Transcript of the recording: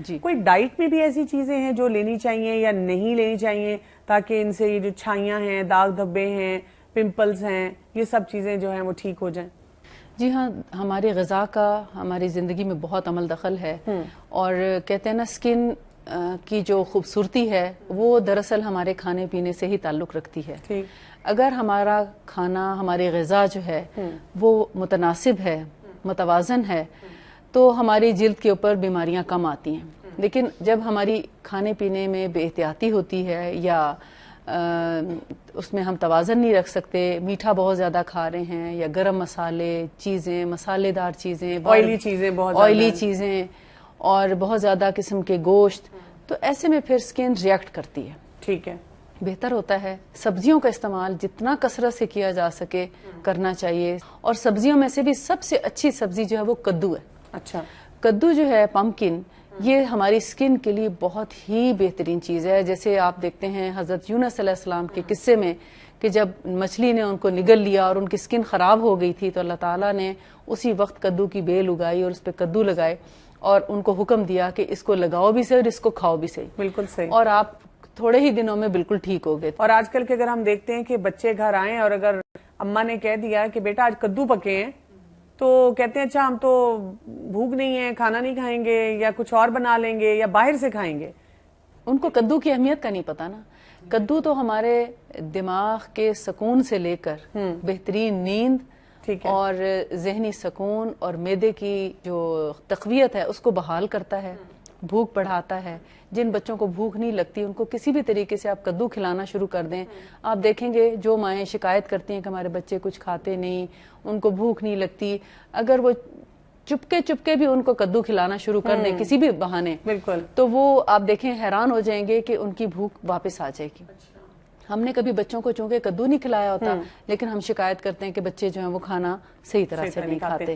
جی کوئی ڈائٹ میں بھی ایسی چیزیں ہیں جو لینی چاہیے یا نہیں لینی چاہیے تاکہ ان سے یہ جو چھائیاں ہیں، داغ دھبے ہیں، پمپلز ہیں، یہ سب چیزیں جو ہیں وہ ٹھیک ہو جائیں؟ جی ہاں، ہماری غذا کا ہماری زندگی میں بہت عمل دخل ہے، اور کہتے ہیں نا اسکن کی جو خوبصورتی ہے وہ دراصل ہمارے کھانے پینے سے ہی تعلق رکھتی ہے۔ اگر ہمارا کھانا، ہماری غذا جو ہے وہ متناسب ہے، متوازن ہے، تو ہماری جلد کے اوپر بیماریاں کم آتی ہیں۔ لیکن جب ہماری کھانے پینے میں بے احتیاطی ہوتی ہے یا اس میں ہم توازن نہیں رکھ سکتے، میٹھا بہت زیادہ کھا رہے ہیں یا گرم مسالے چیزیں، مسالے دار چیزیں، آئلی چیزیں، بہت آئلی چیزیں اور بہت زیادہ قسم کے گوشت، تو ایسے میں پھر سکن ریئیکٹ کرتی ہے۔ ٹھیک ہے، بہتر ہوتا ہے سبزیوں کا استعمال جتنا کثرت سے کیا جا سکے کرنا چاہیے، اور سبزیوں میں سے بھی سب سے اچھی سبزی جو ہے وہ کدو ہے۔ اچھا، کدو جو ہے، پمکن، یہ ہماری سکن کے لیے بہت ہی بہترین چیز ہے۔ جیسے آپ دیکھتے ہیں حضرت یونس علیہ السلام کے قصے میں کہ جب مچھلی نے ان کو نگل لیا اور ان کی سکن خراب ہو گئی تھی، تو اللہ تعالیٰ نے اسی وقت کدو کی بیل اگائی اور اس پہ کدو لگائے اور ان کو حکم دیا کہ اس کو لگاؤ بھی صحیح اور اس کو کھاؤ بھی صحیح۔ بالکل صحیح۔ اور آپ تھوڑے ہی دنوں میں بالکل ٹھیک ہو گئے۔ اور آج کل کے اگر ہم دیکھتے ہیں کہ بچے گھر آئیں اور اگر اماں نے کہہ دیا کہ بیٹا آج کدو پکے ہیں، تو کہتے ہیں اچھا ہم تو بھوک نہیں ہے، کھانا نہیں کھائیں گے، یا کچھ اور بنا لیں گے یا باہر سے کھائیں گے۔ ان کو کدو کی اہمیت کا نہیں پتا نا۔ کدو تو ہمارے دماغ کے سکون سے لے کر بہترین نیند اور ذہنی سکون اور معدے کی جو تقویت ہے اس کو بحال کرتا ہے، بھوک بڑھاتا ہے۔ جن بچوں کو بھوک نہیں لگتی ان کو کسی بھی طریقے سے آپ کدو کھلانا شروع کر دیں، آپ دیکھیں گے جو مائیں شکایت کرتی ہیں کہ ہمارے بچے کچھ کھاتے نہیں، ان کو بھوک نہیں لگتی، اگر وہ چپکے بھی ان کو کدو کھلانا شروع کر دیں کسی بھی بہانے، بالکل، تو وہ آپ دیکھیں حیران ہو جائیں گے کہ ان کی بھوک واپس آ جائے گی۔ ہم نے کبھی بچوں کو چونکہ کدو نہیں کھلایا ہوتا، لیکن ہم شکایت کرتے ہیں کہ بچے جو ہیں وہ کھانا صحیح طرح سے نہیں کھاتے۔